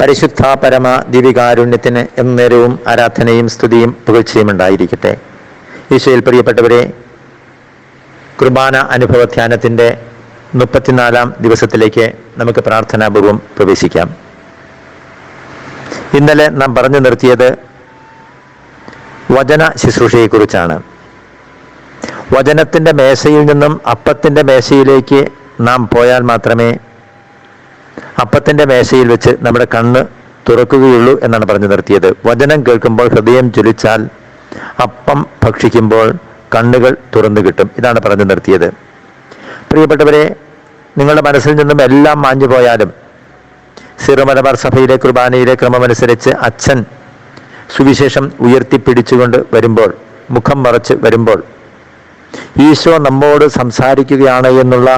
പരിശുദ്ധ പരമ ദിവികാരുണ്യത്തിന് എന്നേരവും ആരാധനയും സ്തുതിയും പുകഴ്ചയും ഉണ്ടായിരിക്കട്ടെ. ഈശോയിൽ പ്രിയപ്പെട്ടവരെ, കുർബാന അനുഭവ ധ്യാനത്തിൻ്റെ 34-ാം ദിവസത്തിലേക്ക് നമുക്ക് പ്രാർത്ഥനാപൂർവം പ്രവേശിക്കാം. ഇന്നലെ നാം പറഞ്ഞു നിർത്തിയത് വചന ശുശ്രൂഷയെക്കുറിച്ചാണ്. വചനത്തിൻ്റെ മേശയിൽ നിന്നും അപ്പത്തിൻ്റെ മേശയിലേക്ക് നാം പോയാൽ മാത്രമേ അപ്പത്തിൻ്റെ മേശയിൽ വെച്ച് നമ്മുടെ കണ്ണ് തുറക്കുകയുള്ളൂ എന്നാണ് പറഞ്ഞു നിർത്തിയത്. വചനം കേൾക്കുമ്പോൾ ഹൃദയം ജ്വലിച്ചാൽ അപ്പം ഭക്ഷിക്കുമ്പോൾ കണ്ണുകൾ തുറന്നു കിട്ടും. ഇതാണ് പറഞ്ഞു നിർത്തിയത്. പ്രിയപ്പെട്ടവരെ, നിങ്ങളുടെ മനസ്സിൽ നിന്നും എല്ലാം മാഞ്ഞു പോയാലും സിറോ മലബാർ സഭയിലെ കുർബാനയിലെ ക്രമമനുസരിച്ച് അച്ഛൻ സുവിശേഷം ഉയർത്തിപ്പിടിച്ചുകൊണ്ട് വരുമ്പോൾ, മുഖം മറച്ച് വരുമ്പോൾ, ഈശോ നമ്മോട് സംസാരിക്കുകയാണ് എന്നുള്ള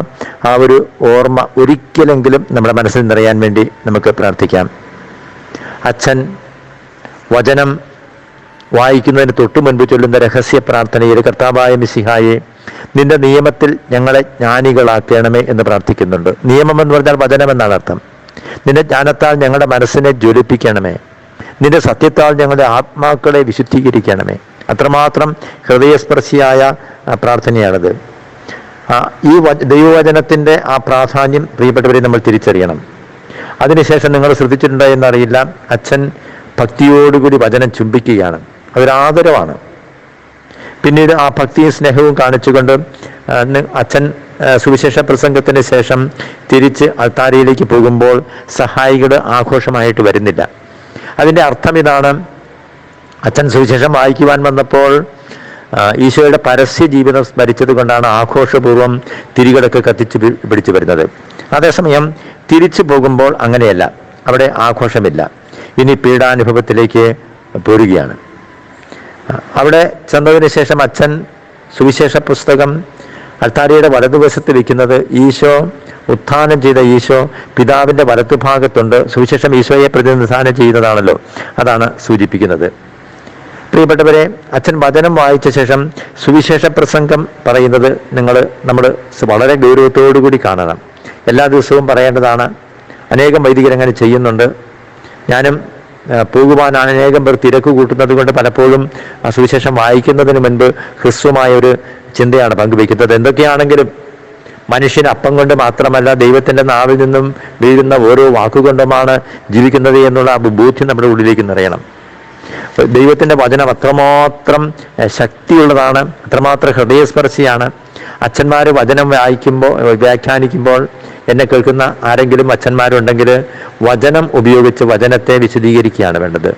ആ ഒരു ഓർമ്മ ഒരിക്കലെങ്കിലും നമ്മുടെ മനസ്സിൽ നിറയാൻ വേണ്ടി നമുക്ക് പ്രാർത്ഥിക്കാം. അച്ഛൻ വചനം വായിക്കുന്നതിന് തൊട്ടു മുൻപ് ചൊല്ലുന്ന രഹസ്യ പ്രാർത്ഥനയിൽ കർത്താവായ മിശിഹായെ, നിന്റെ നിയമത്തിൽ ഞങ്ങളെ ജ്ഞാനികളാക്കണമേ എന്ന് പ്രാർത്ഥിക്കുന്നുണ്ട്. നിയമം എന്ന് പറഞ്ഞാൽ വചനം എന്നാണ് അർത്ഥം. നിന്റെ ജ്ഞാനത്താൽ ഞങ്ങളുടെ മനസ്സിനെ ജ്വലിപ്പിക്കണമേ, നിന്റെ സത്യത്താൽ ഞങ്ങളുടെ ആത്മാക്കളെ വിശുദ്ധീകരിക്കണമേ. അത്രമാത്രം ഹൃദയസ്പർശിയായ പ്രാർത്ഥനയാണത്. ഈ ദൈവവചനത്തിൻ്റെ ആ പ്രാധാന്യം പ്രിയപ്പെട്ടവരെ നമ്മൾ തിരിച്ചറിയണം. അതിനുശേഷം നിങ്ങൾ ശ്രദ്ധിച്ചിട്ടുണ്ടോ എന്നറിയില്ല, അച്ഛൻ ഭക്തിയോടുകൂടി വചനം ചുംബിക്കുകയാണ്. അതൊരാദരവാണ്. പിന്നീട് ആ ഭക്തിയും സ്നേഹവും കാണിച്ചുകൊണ്ട് അച്ഛൻ സുവിശേഷ പ്രസംഗത്തിന് ശേഷം തിരിച്ച് അൾത്താരയിലേക്ക് പോകുമ്പോൾ സഹായികളുടെ ആഘോഷമായിട്ട് വരുന്നില്ല. അതിൻ്റെ അർത്ഥം ഇതാണ്: അച്ഛൻ സുവിശേഷം വായിക്കുവാൻ വന്നപ്പോൾ ഈശോയുടെ പരസ്യ ജീവിതം സ്മരിച്ചത് കൊണ്ടാണ് ആഘോഷപൂർവ്വം തിരികളൊക്കെ കത്തിച്ച് പിടിച്ചു വരുന്നത്. അതേസമയം തിരിച്ചു പോകുമ്പോൾ അങ്ങനെയല്ല, അവിടെ ആഘോഷമില്ല. ഇനി പീഡാനുഭവത്തിലേക്ക് പോരുകയാണ്. അവിടെ ചെന്നതിന് ശേഷം അച്ഛൻ സുവിശേഷ പുസ്തകം അൾത്താരയുടെ വലതുവശത്ത് വയ്ക്കുന്നത് ഈശോ ഉത്ഥാനം ചെയ്ത ഈശോ പിതാവിൻ്റെ വലത്തുഭാഗത്തുണ്ട്. സുവിശേഷം ഈശോയെ പ്രതിനിധാനം ചെയ്യുന്നതാണല്ലോ, അതാണ് സൂചിപ്പിക്കുന്നത്. പ്രിയപ്പെട്ടവരെ, അച്ഛൻ വചനം വായിച്ച ശേഷം സുവിശേഷ പ്രസംഗം പറയുന്നത് നമ്മൾ വളരെ ഗൗരവത്തോടുകൂടി കാണണം. എല്ലാ ദിവസവും പറയേണ്ടതാണ്. അനേകം വൈദികരങ്ങനെ ചെയ്യുന്നുണ്ട്. ഞാനും പോകുവാൻ അനേകം പേർ തിരക്ക് കൂട്ടുന്നത് കൊണ്ട് പലപ്പോഴും സുവിശേഷം വായിക്കുന്നതിന് മുൻപ് ഹ്രസ്വമായൊരു ചിന്തയാണ് പങ്കുവയ്ക്കുന്നത്. എന്തൊക്കെയാണെങ്കിലും മനുഷ്യൻ അപ്പം കൊണ്ട് മാത്രമല്ല, ദൈവത്തിൻ്റെ നാവിൽ നിന്നും വീഴുന്ന ഓരോ വാക്കുകൊണ്ടുമാണ് ജീവിക്കുന്നത് എന്നുള്ള ആ ബോധ്യം നമ്മുടെ ഉള്ളിലേക്ക് നിറയണം. ദൈവത്തിൻ്റെ വചനം അത്രമാത്രം ശക്തിയുള്ളതാണ്, അത്രമാത്രം ഹൃദയസ്പർശിയാണ്. അച്ഛന്മാർ വചനം വ്യാഖ്യാനിക്കുമ്പോൾ എന്നെ കേൾക്കുന്ന ആരെങ്കിലും അച്ഛന്മാരുണ്ടെങ്കിൽ വചനം ഉപയോഗിച്ച് വചനത്തെ വിശദീകരിക്കുകയാണ് വേണ്ടത്.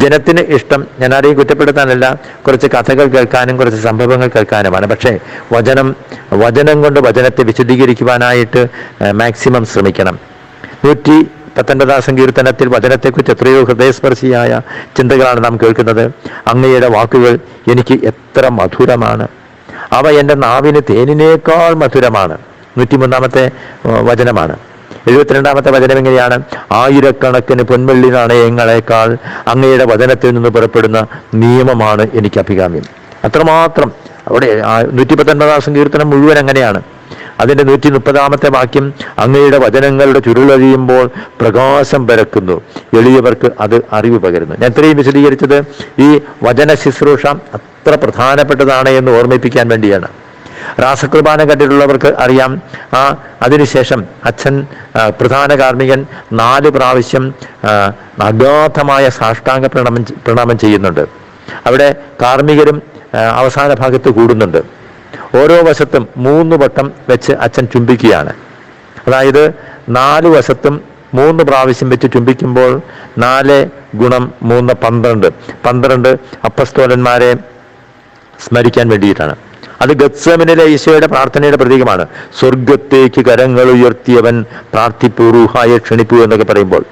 ജനത്തിന് ഇഷ്ടം, ഞാൻ ആരെയും കുറ്റപ്പെടുത്താനല്ല, കുറച്ച് കഥകൾ കേൾക്കാനും കുറച്ച് സംഭവങ്ങൾ കേൾക്കാനുമാണ്. പക്ഷേ വചനം കൊണ്ട് വചനത്തെ വിശദീകരിക്കുവാനായിട്ട് മാക്സിമം ശ്രമിക്കണം. 119-ാം സങ്കീർത്തനത്തിൽ വചനത്തെക്കുറിച്ച് എത്രയോ ഹൃദയസ്പർശിയായ ചിന്തകളാണ് നാം കേൾക്കുന്നത്. അങ്ങയുടെ വാക്കുകൾ എനിക്ക് എത്ര മധുരമാണ്, അവ എൻ്റെ നാവിന് തേനിനേക്കാൾ മധുരമാണ്. 103-ാമത്തെ വചനമാണ്. 72-ാമത്തെ വചനം എങ്ങനെയാണ്? ആയിരക്കണക്കിന് പൊൻവെള്ളി നാണയങ്ങളെക്കാൾ അങ്ങയുടെ വചനത്തിൽ നിന്ന് പുറപ്പെടുന്ന നിയമമാണ് എനിക്ക് അഭികാമ്യം. അത്രമാത്രം അവിടെ 119-ാം സങ്കീർത്തനം മുഴുവൻ അങ്ങനെയാണ്. അതിൻ്റെ 130-ാമത്തെ വാക്യം, അങ്ങയുടെ വചനങ്ങളുടെ ചുരുളഴിയുമ്പോൾ പ്രകാശം പരക്കുന്നു, എളിയവർക്ക് അത് അറിവ് പകരുന്നു. ഞാൻ ഇത്രയും വിശദീകരിച്ചത് ഈ വചന ശുശ്രൂഷ അത്ര പ്രധാനപ്പെട്ടതാണ് എന്ന് ഓർമ്മിപ്പിക്കാൻ വേണ്ടിയാണ്. രാസകുർബാന കണ്ടിട്ടുള്ളവർക്ക് അറിയാം. അതിനുശേഷം അച്ഛൻ പ്രധാന കാർമ്മികൻ 4 പ്രാവശ്യം അഗാധമായ സാഷ്ടാംഗ പ്രണാമം ചെയ്യുന്നുണ്ട്. അവിടെ കാർമ്മികരും അവസാന ഭാഗത്ത് കൂടുന്നുണ്ട്. ഓരോ വശത്തും 3 വട്ടം വെച്ച് അച്ഛൻ ചുംബിക്കുകയാണ്. അതായത് 4 വശത്തും 3 പ്രാവശ്യം വെച്ച് ചുംബിക്കുമ്പോൾ 4 ഗുണം 3 12 അപ്പസ്തോലന്മാരെ സ്മരിക്കാൻ വേണ്ടിയിട്ടാണ്. അത് ഗത്സമനിലെ ഈശോയുടെ പ്രാർത്ഥനയുടെ പ്രതീകമാണ്. സ്വർഗത്തേക്ക് കരങ്ങൾ ഉയർത്തിയവൻ പ്രാർത്ഥിപ്പൂ, റൂഹായെ ക്ഷണിപ്പൂ എന്നൊക്കെ പറയുമ്പോൾ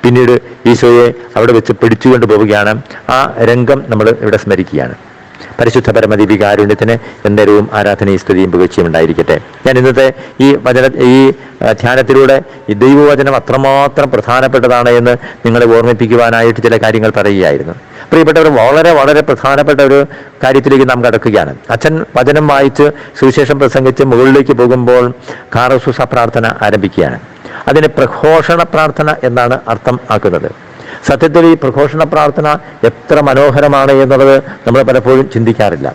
പിന്നീട് ഈശോയെ അവിടെ വെച്ച് പിടിച്ചുകൊണ്ട് പോവുകയാണ്. ആ രംഗം നമ്മൾ ഇവിടെ സ്മരിക്കുകയാണ്. പരിശുദ്ധ പരമദിവികാരുണ്യത്തിന് എന്നേരവും ആരാധനയും സ്തുതിയും പുകഴ്ചയും ഉണ്ടായിരിക്കട്ടെ. ഞാൻ ഇന്നത്തെ ഈ ധ്യാനത്തിലൂടെ ഈ ദൈവവചനം അത്രമാത്രം പ്രധാനപ്പെട്ടതാണ് എന്ന് നിങ്ങളെ ഓർമ്മിപ്പിക്കുവാനായിട്ട് ചില കാര്യങ്ങൾ പറയുകയായിരുന്നു. പ്രിയപ്പെട്ടവർ, വളരെ വളരെ പ്രധാനപ്പെട്ട ഒരു കാര്യത്തിലേക്ക് നാം കടക്കുകയാണ്. അച്ഛൻ വചനം വായിച്ച് സുവിശേഷം പ്രസംഗിച്ച് മുകളിലേക്ക് പോകുമ്പോൾ കാറോസൂസ പ്രാർത്ഥന ആരംഭിക്കുകയാണ്. അതിന് പ്രഘോഷണ പ്രാർത്ഥന എന്നാണ് അർത്ഥം ആക്കുന്നത്. സത്യത്തിൽ ഈ പ്രഘോഷണ പ്രാർത്ഥന എത്ര മനോഹരമാണ് എന്നുള്ളത് നമ്മൾ പലപ്പോഴും ചിന്തിക്കാറില്ല.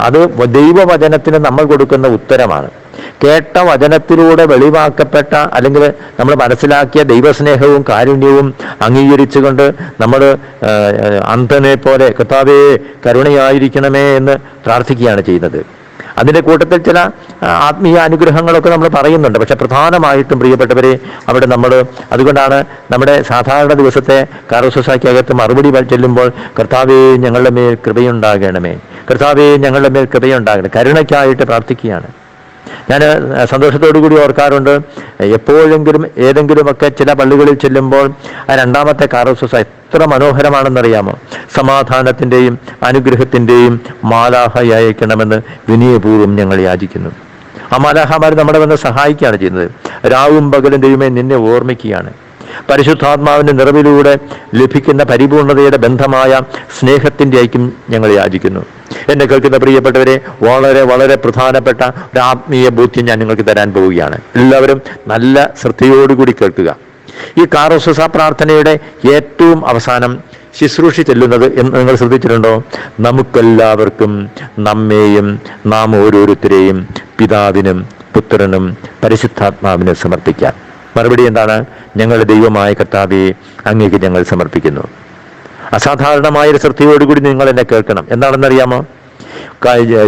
അത് ദൈവവചനത്തിന് നമ്മൾ കൊടുക്കുന്ന ഉത്തരമാണ്. കേട്ട വചനത്തിലൂടെ വെളിവാക്കപ്പെട്ട അല്ലെങ്കിൽ നമ്മൾ മനസ്സിലാക്കിയ ദൈവസ്നേഹവും കാരുണ്യവും അംഗീകരിച്ചുകൊണ്ട് നമ്മൾ അന്ധനെ പോലെ കർത്താവേ കരുണയായിരിക്കണമേ എന്ന് പ്രാർത്ഥിക്കുകയാണ് ചെയ്യുന്നത്. അതിൻ്റെ കൂട്ടത്തിൽ ചില ആത്മീയ അനുഗ്രഹങ്ങളൊക്കെ നമ്മൾ പറയുന്നുണ്ട്. പക്ഷെ പ്രധാനമായിട്ടും പ്രിയപ്പെട്ടവരെ അവിടെ നമ്മൾ അതുകൊണ്ടാണ് നമ്മുടെ സാധാരണ ദിവസത്തെ കാറോസൂസയ്ക്കകത്ത് മറുപടി ചെല്ലുമ്പോൾ കർത്താവേ ഞങ്ങളുടെ മേൽ കൃപയുണ്ടാകണമേ, കർത്താവേ ഞങ്ങളുടെ മേൽ കൃപയുണ്ടാകണം, കരുണയ്ക്കായിട്ട് പ്രാർത്ഥിക്കുകയാണ്. ഞാൻ സന്തോഷത്തോടു കൂടി ഓർക്കാറുണ്ട്, എപ്പോഴെങ്കിലും ഏതെങ്കിലുമൊക്കെ ചില പള്ളികളിൽ ചെല്ലുമ്പോൾ ആ രണ്ടാമത്തെ കാറോസൂസ എത്ര മനോഹരമാണെന്നറിയാമോ? സമാധാനത്തിൻ്റെയും അനുഗ്രഹത്തിൻ്റെയും മാലാഹയക്കണമെന്ന് വിനയപൂർവ്വം ഞങ്ങൾ യാചിക്കുന്നു. ആ മാലാഹമാർ നമ്മളെ വന്ന് സഹായിക്കുകയാണ് ചെയ്യുന്നത്. രാവും പകലും ദൈവമേ നിന്നെ ഓർമ്മിക്കുകയാണ്. പരിശുദ്ധാത്മാവിന്റെ നിറവിലൂടെ ലഭിക്കുന്ന പരിപൂർണതയുടെ ബന്ധമായ സ്നേഹത്തിൻ്റെ ഐക്യം ഞങ്ങൾ യാചിക്കുന്നു. എന്നെ കേൾക്കുന്ന പ്രിയപ്പെട്ടവരെ, വളരെ വളരെ പ്രധാനപ്പെട്ട ഒരു ആത്മീയ ബോധ്യം ഞാൻ നിങ്ങൾക്ക് തരാൻ പോവുകയാണ്. എല്ലാവരും നല്ല ശ്രദ്ധയോടുകൂടി കേൾക്കുക. ഈ കാറോസൂസ പ്രാർത്ഥനയുടെ ഏറ്റവും അവസാനം ശുശ്രൂഷ ചെല്ലുന്നത് എന്ന് നിങ്ങൾ ശ്രദ്ധിച്ചിട്ടുണ്ടോ? നമുക്കെല്ലാവർക്കും നമ്മെയും നാം ഓരോരുത്തരെയും പിതാവിനും പുത്രനും പരിശുദ്ധാത്മാവിനും സമർപ്പിക്കാം. മറുപടി എന്താണ്? ഞങ്ങളുടെ ദൈവമായ കർത്താവേ അങ്ങേക്ക് ഞങ്ങൾ സമർപ്പിക്കുന്നു. അസാധാരണമായൊരു ശ്രദ്ധയോടുകൂടി നിങ്ങൾ എന്നെ കേൾക്കണം. എന്താണെന്നറിയാമോ?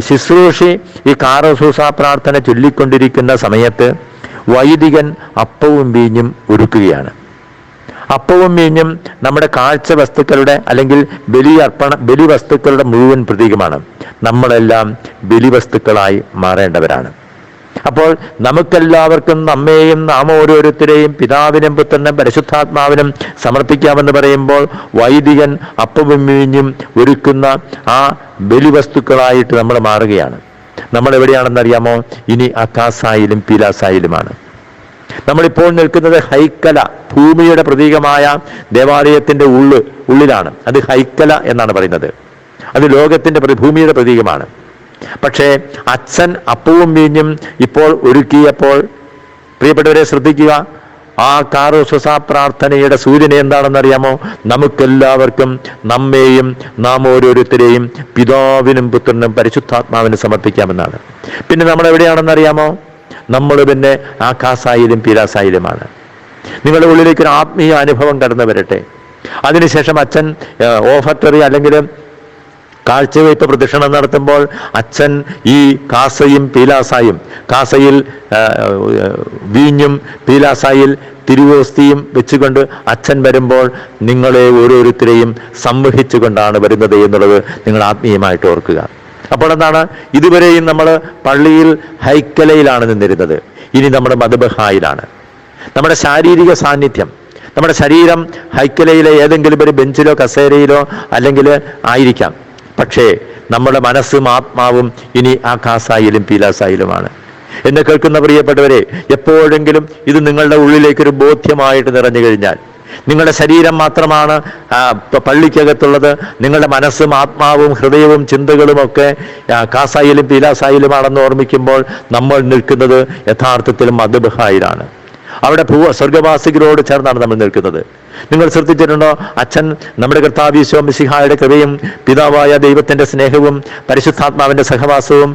ശുശ്രൂഷി ഈ കാറോസൂസ പ്രാർത്ഥന ചൊല്ലിക്കൊണ്ടിരിക്കുന്ന സമയത്ത് വൈദികൻ അപ്പവും വീഞ്ഞും ഒരുക്കുകയാണ്. അപ്പവും വീഞ്ഞും നമ്മുടെ കാഴ്ച വസ്തുക്കളുടെ അല്ലെങ്കിൽ ബലിവസ്തുക്കളുടെ മുഴുവൻ പ്രതീകമാണ്. നമ്മളെല്ലാം ബലിവസ്തുക്കളായി മാറേണ്ടവരാണ്. അപ്പോൾ നമുക്കെല്ലാവർക്കും നമ്മെയും നാം ഓരോരുത്തരെയും പിതാവിനും പുത്രനും പരിശുദ്ധാത്മാവിനും സമർപ്പിക്കാമെന്ന് പറയുമ്പോൾ വൈദികൻ അപ്പവും വീഞ്ഞും ഒരുക്കുന്ന ആ ബലിവസ്തുക്കളായിട്ട് നമ്മൾ മാറുകയാണ്. നമ്മൾ എവിടെയാണെന്നറിയാമോ? ഇനി അക്കാസായിലും പീലാസായിലുമാണ്. നമ്മളിപ്പോൾ നിൽക്കുന്നത് ഹൈക്കല, ഭൂമിയുടെ പ്രതീകമായ ദേവാലയത്തിന്റെ ഉള്ളിലാണ്. അത് ഹൈക്കല എന്നാണ് പറയുന്നത്. അത് ലോകത്തിന്റെ ഭൂമിയുടെ പ്രതീകമാണ്. പക്ഷേ അച്ഛൻ അപ്പവും വീഞ്ഞും ഇപ്പോൾ ഒരുക്കിയപ്പോൾ പ്രിയപ്പെട്ടവരെ ശ്രദ്ധിക്കുക, ആ കാറോസൂസ പ്രാർത്ഥനയുടെ സൂചന എന്താണെന്നറിയാമോ? നമുക്കെല്ലാവർക്കും നമ്മെയും നാം ഓരോരുത്തരെയും പിതാവിനും പുത്രനും പരിശുദ്ധാത്മാവിനും സമർപ്പിക്കാമെന്നാണ്. പിന്നെ നമ്മൾ എവിടെയാണെന്നറിയാമോ? നമ്മൾ പിന്നെ ആകാസായിലും പീലാസായിലുമാണ്. നിങ്ങളുടെ ഉള്ളിലേക്ക് ഒരു ആത്മീയ അനുഭവം കടന്നു വരട്ടെ. അതിനുശേഷം അച്ഛൻ ഓഫർട്ടറി അല്ലെങ്കിൽ കാഴ്ചവയ്പ് പ്രദക്ഷിണം നടത്തുമ്പോൾ അച്ഛൻ ഈ കാസയും പീലാസായും, കാസയിൽ വീഞ്ഞും പീലാസായിൽ തിരുവോസ്തിയും വെച്ചുകൊണ്ട് അച്ഛൻ വരുമ്പോൾ നിങ്ങളെ ഓരോരുത്തരെയും സംവഹിച്ചുകൊണ്ടാണ് വരുന്നത് എന്നുള്ളത് നിങ്ങൾ ആത്മീയമായിട്ട് ഓർക്കുക. അപ്പോൾ എന്താണ്? ഇതുവരെയും നമ്മൾ പള്ളിയിൽ ഹൈക്കലയിലാണ് നിന്നിരുന്നത്. ഇനി നമ്മുടെ മദ്ബഹായിലാണ്. നമ്മുടെ ശാരീരിക സാന്നിധ്യം, നമ്മുടെ ശരീരം ഹൈക്കലയിലെ ഏതെങ്കിലും ഒരു ബെഞ്ചിലോ കസേരയിലോ അല്ലെങ്കിൽ ആയിരിക്കാം. പക്ഷേ നമ്മുടെ മനസ്സും ആത്മാവും ഇനി ആ കാസായിലും പീലാസായിലുമാണ്. എന്നെ കേൾക്കുന്ന പ്രിയപ്പെട്ടവരെ, എപ്പോഴെങ്കിലും ഇത് നിങ്ങളുടെ ഉള്ളിലേക്കൊരു ബോധ്യമായിട്ട് നിറഞ്ഞു കഴിഞ്ഞാൽ, നിങ്ങളുടെ ശരീരം മാത്രമാണ് പള്ളിക്കകത്തുള്ളത്, നിങ്ങളുടെ മനസ്സും ആത്മാവും ഹൃദയവും ചിന്തകളും ഒക്കെ കാസായിലും പീലാസായിലുമാണെന്ന് ഓർമ്മിക്കുമ്പോൾ നമ്മൾ നിൽക്കുന്നത് യഥാർത്ഥത്തിൽ മദ്ബഹായിലാണ്. അവിടെ സ്വർഗവാസികളോട് ചേർന്നാണ് നമ്മൾ നിൽക്കുന്നത്. നിങ്ങൾ ശ്രദ്ധിച്ചിട്ടുണ്ടോ? അച്ഛൻ നമ്മുടെ കർത്താവ് ഈശോ മിശിഹായുടെ കൃപയും പിതാവായ ദൈവത്തിന്റെ സ്നേഹവും പരിശുദ്ധാത്മാവിന്റെ സഹവാസവും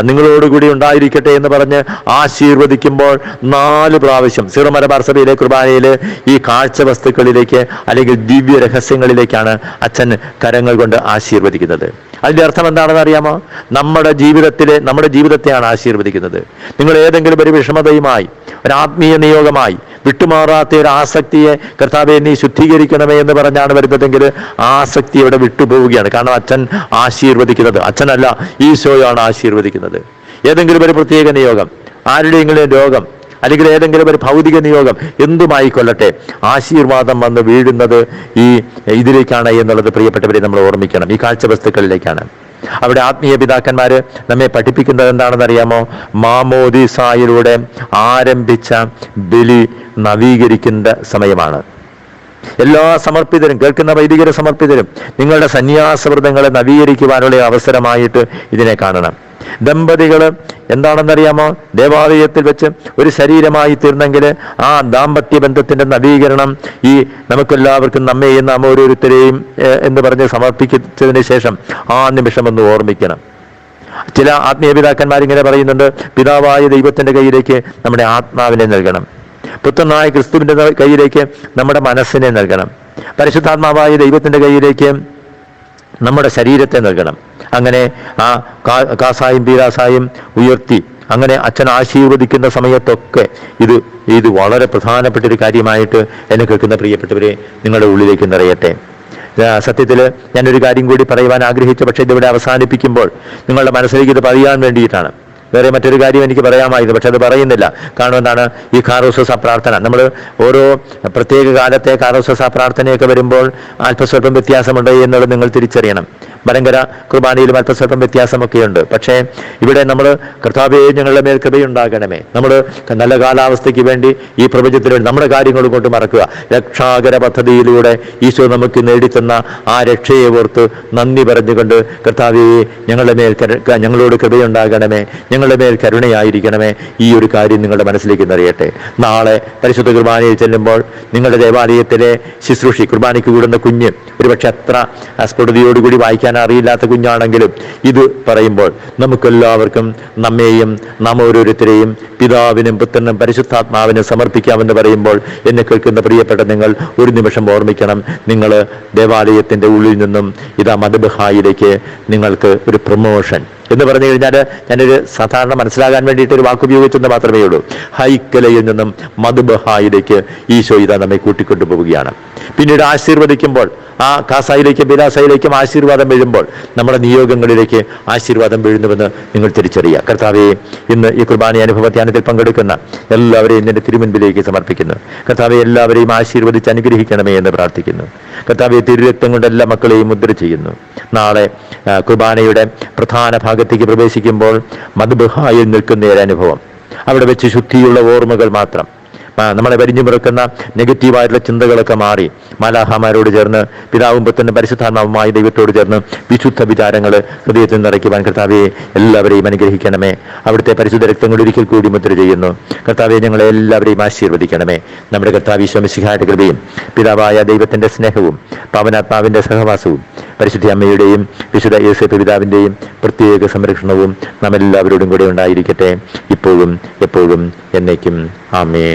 നിങ്ങളോടുകൂടി ഉണ്ടായിരിക്കട്ടെ എന്ന് പറഞ്ഞ് ആശീർവദിക്കുമ്പോൾ 4 പ്രാവശ്യം സീറോ മലബാർ സഭയിലെ കുർബാനയിൽ ഈ കാഴ്ച വസ്തുക്കളിലേക്ക് അല്ലെങ്കിൽ ദിവ്യ രഹസ്യങ്ങളിലേക്കാണ് അച്ഛൻ കരങ്ങൾ കൊണ്ട് ആശീർവദിക്കുന്നത്. അതിന്റെ അർത്ഥം എന്താണെന്ന് അറിയാമോ? നമ്മുടെ ജീവിതത്തെയാണ് ആശീർവദിക്കുന്നത്. നിങ്ങൾ ഏതെങ്കിലും ഒരു വിഷമതയുമായി, ഒരു ആത്മീയ നിയോഗമായി, വിട്ടുമാറാത്ത ഒരു ആസക്തിയെ കർത്താവേ നീ ശുദ്ധീകരിക്കണമേ എന്ന് പറഞ്ഞാണ് വരുന്നതെങ്കിൽ ആസക്തി അവിടെ വിട്ടുപോവുകയാണ്. കാരണം അച്ഛൻ ആശീർവദിക്കുന്നത്, അച്ഛനല്ല ഈശോയാണ് ആശീർവദിക്കുന്നത്. ഏതെങ്കിലും ഒരു പ്രത്യേക നിയോഗം, ആരുടെയെങ്കിലും രോഗം അല്ലെങ്കിൽ ഏതെങ്കിലും ഒരു ഭൗതിക നിയോഗം എന്തുമായിക്കൊള്ളട്ടെ, ആശീർവാദം വന്ന് വീഴുന്നത് ഇതിലേക്കാണ് എന്നുള്ളത് പ്രിയപ്പെട്ടവരെ നമ്മൾ ഓർമ്മിക്കണം. ഈ കാഴ്ച വസ്തുക്കളിലേക്കാണ്. അവിടെ ആത്മീയ പിതാക്കന്മാര് നമ്മെ പഠിപ്പിക്കുന്നത് എന്താണെന്ന് അറിയാമോ? മാമോദീസായിലൂടെ ആരംഭിച്ച ബലി നവീകരിക്കേണ്ട സമയമാണ്. എല്ലാ സമർപ്പിതരും, കേൾക്കുന്ന വൈദികരെ സമർപ്പിതരും നിങ്ങളുടെ സന്യാസവ്രതങ്ങളെ നവീകരിക്കുവാനുള്ള അവസരമായിട്ട് ഇതിനെ കാണണം. ദമ്പതികൾ എന്താണെന്നറിയാമോ? ദേവാലയത്തിൽ വെച്ച് ഒരു ശരീരമായി തീർന്നെങ്കിൽ ആ ദാമ്പത്യ ബന്ധത്തിന്റെ നവീകരണം ഈ നമുക്കെല്ലാവർക്കും നമ്മെയും നാം ഓരോരുത്തരെയും എന്ന് പറഞ്ഞ് സമർപ്പിച്ചതിന് ശേഷം ആ നിമിഷം ഒന്ന് ഓർമ്മിക്കണം. ചില ആത്മീയ പിതാക്കന്മാരിങ്ങനെ പറയുന്നുണ്ട്, പിതാവായ ദൈവത്തിന്റെ കയ്യിലേക്ക് നമ്മുടെ ആത്മാവിനെ നൽകണം, പുത്രനായ ക്രിസ്തുവിന്റെ കയ്യിലേക്ക് നമ്മുടെ മനസ്സിനെ നൽകണം, പരിശുദ്ധാത്മാവായ ദൈവത്തിന്റെ കയ്യിലേക്ക് നമ്മുടെ ശരീരത്തെ നൽകണം. അങ്ങനെ ആ കാസായും പീരാസായും ഉയർത്തി അങ്ങനെ അച്ഛൻ ആശീർവദിക്കുന്ന സമയത്തൊക്കെ ഇത് വളരെ പ്രധാനപ്പെട്ട ഒരു കാര്യമായിട്ട് എന്നെ കേൾക്കുന്ന പ്രിയപ്പെട്ടവരെ നിങ്ങളുടെ ഉള്ളിലേക്ക് നിറയട്ടെ. സത്യത്തിൽ ഞാനൊരു കാര്യം കൂടി പറയുവാൻ ആഗ്രഹിച്ചു, പക്ഷെ ഇതിവിടെ അവസാനിപ്പിക്കുമ്പോൾ നിങ്ങളുടെ മനസ്സിലേക്ക് ഇത് പറയാൻ വേണ്ടിയിട്ടാണ്. വേറെ മറ്റൊരു കാര്യം എനിക്ക് പറയാമായിരുന്നു, പക്ഷെ അത് പറയുന്നില്ല. കാരണം എന്താണ്? ഈ കാറോസസ പ്രാർത്ഥന, നമ്മൾ ഓരോ പ്രത്യേക കാലത്തെ കാറോസസ പ്രാർത്ഥനയൊക്കെ വരുമ്പോൾ അല്പസ്വല്പം വ്യത്യാസമുണ്ട് എന്നുള്ളത് നിങ്ങൾ തിരിച്ചറിയണം. മലങ്കര കുർബാനയിലും അല്പസ്വല്പം വ്യത്യാസമൊക്കെയുണ്ട്. പക്ഷേ ഇവിടെ നമ്മൾ കർത്താവേ ഞങ്ങളുടെ മേൽ കൃപയുണ്ടാകണമേ, നമ്മൾ നല്ല കാലാവസ്ഥയ്ക്ക് വേണ്ടി ഈ പ്രപഞ്ചത്തിന് വേണ്ടി നമ്മുടെ കാര്യങ്ങൾ കൊണ്ട് മറക്കുക. രക്ഷാകര പദ്ധതിയിലൂടെ ഈശോ നമുക്ക് നേടിത്തന്ന ആ രക്ഷയെ ഓർത്ത് നന്ദി പറഞ്ഞുകൊണ്ട് കർത്താവേ ഞങ്ങളോട് കൃപയുണ്ടാകണമേ, ഞങ്ങളുടെ മേൽ കരുണയായിരിക്കണമേ. ഈ ഒരു കാര്യം നിങ്ങളുടെ മനസ്സിലേക്ക് നിറയട്ടെ. നാളെ പരിശുദ്ധ കുർബാനയിൽ ചെല്ലുമ്പോൾ നിങ്ങളുടെ ദേവാലയത്തിലെ ശുശ്രൂഷി, കുർബാനയ്ക്ക് കൂടുന്ന കുഞ്ഞ് ഒരുപക്ഷെ അത്ര സ്ഫുടതയോടുകൂടി വായിക്കാൻ അറിയില്ലാത്ത കുഞ്ഞാണെങ്കിലും ഇത് പറയുമ്പോൾ നമുക്കെല്ലാവർക്കും നമ്മെയും നാം ഓരോരുത്തരെയും പിതാവിനും പുത്രനും പരിശുദ്ധാത്മാവിനും സമർപ്പിക്കാമെന്ന് പറയുമ്പോൾ എന്നെ കേൾക്കുന്ന പ്രിയപ്പെട്ട നിങ്ങൾ ഒരു നിമിഷം ഓർമ്മിക്കണം, നിങ്ങൾ ദേവാലയത്തിന്റെ ഉള്ളിൽ നിന്നും ഇതാ മദ്ബഹായിലേക്ക് നിങ്ങൾക്ക് ഒരു പ്രൊമോഷൻ എന്ന് പറഞ്ഞു കഴിഞ്ഞാൽ ഞാനൊരു സാധാരണ മനസ്സിലാകാൻ വേണ്ടിയിട്ട് ഒരു വാക്കുപയോഗിച്ചെന്ന് മാത്രമേ ഉള്ളൂ. ഹൈക്കലയിൽ നിന്നും മദ്ബഹായിലേക്ക് ഈശോ ഇതാ നമ്മെ കൂട്ടിക്കൊണ്ടു പോവുകയാണ്. പിന്നീട് ആശീർവദിക്കുമ്പോൾ ആ കാസായിലേക്കും ബിലാസായിലേക്കും ആശീർവാദം വീഴുമ്പോൾ നമ്മുടെ നിയോഗങ്ങളിലേക്ക് ആശീർവാദം വീഴുന്നുവെന്ന് നിങ്ങൾ തിരിച്ചറിയുക. കർത്താവെ, ഇന്ന് ഈ കുർബാന അനുഭവ ധ്യാനത്തിൽ പങ്കെടുക്കുന്ന എല്ലാവരെയും നിന്റെ തിരുമുൻപിലേക്ക് സമർപ്പിക്കുന്നു. കർത്താവെ, എല്ലാവരെയും ആശീർവദിച്ച് അനുഗ്രഹിക്കണമേ എന്ന് പ്രാർത്ഥിക്കുന്നു. കർത്താവെ, തിരുരക്തം കൊണ്ട് എല്ലാ മക്കളെയും മുദ്ര ചെയ്യുന്നു. നാളെ കുർബാനയുടെ പ്രധാന ഭാഗത്തേക്ക് പ്രവേശിക്കുമ്പോൾ മദ്ബഹായിൽ നിൽക്കുന്ന ഒരു അനുഭവം, അവിടെ വെച്ച് ശുദ്ധിയുള്ള ഓർമ്മകൾ മാത്രം, നമ്മളെ വരിഞ്ഞു മുറക്കുന്ന നെഗറ്റീവായിട്ടുള്ള ചിന്തകളൊക്കെ മാറി മാലാഹമാരോട് ചേർന്ന് പിതാവും പുത്രനും പരിശുദ്ധാത്മാവുമായ ദൈവത്തോട് ചേർന്ന് വിശുദ്ധ വിചാരങ്ങൾ ഹൃദയത്തിൽ നിറയ്ക്കുവാൻ കർത്താവെ എല്ലാവരെയും അനുഗ്രഹിക്കണമേ. അവിടുത്തെ പരിശുദ്ധ രക്തം കൊണ്ട് ഒരിക്കൽ കൂടി മുദ്ര ചെയ്യുന്നു. കർത്താവെ, ഞങ്ങളെ എല്ലാവരെയും ആശീർവദിക്കണമേ. നമ്മുടെ കർത്താവ് ഈശോ മിശിഹായുടെ കൃപയും പിതാവായ ദൈവത്തിന്റെ സ്നേഹവും പവനാത്മാവിന്റെ സഹവാസവും പരിശുദ്ധ അമ്മയുടെയും വിശുദ്ധ യേശുക്രിസ്തു പിതാവിന്റെയും പ്രത്യേക സംരക്ഷണവും നാം എല്ലാവരോടും കൂടെ ഉണ്ടായിരിക്കട്ടെ, ഇപ്പോഴും എപ്പോഴും എന്നേക്കും. ആമേൻ.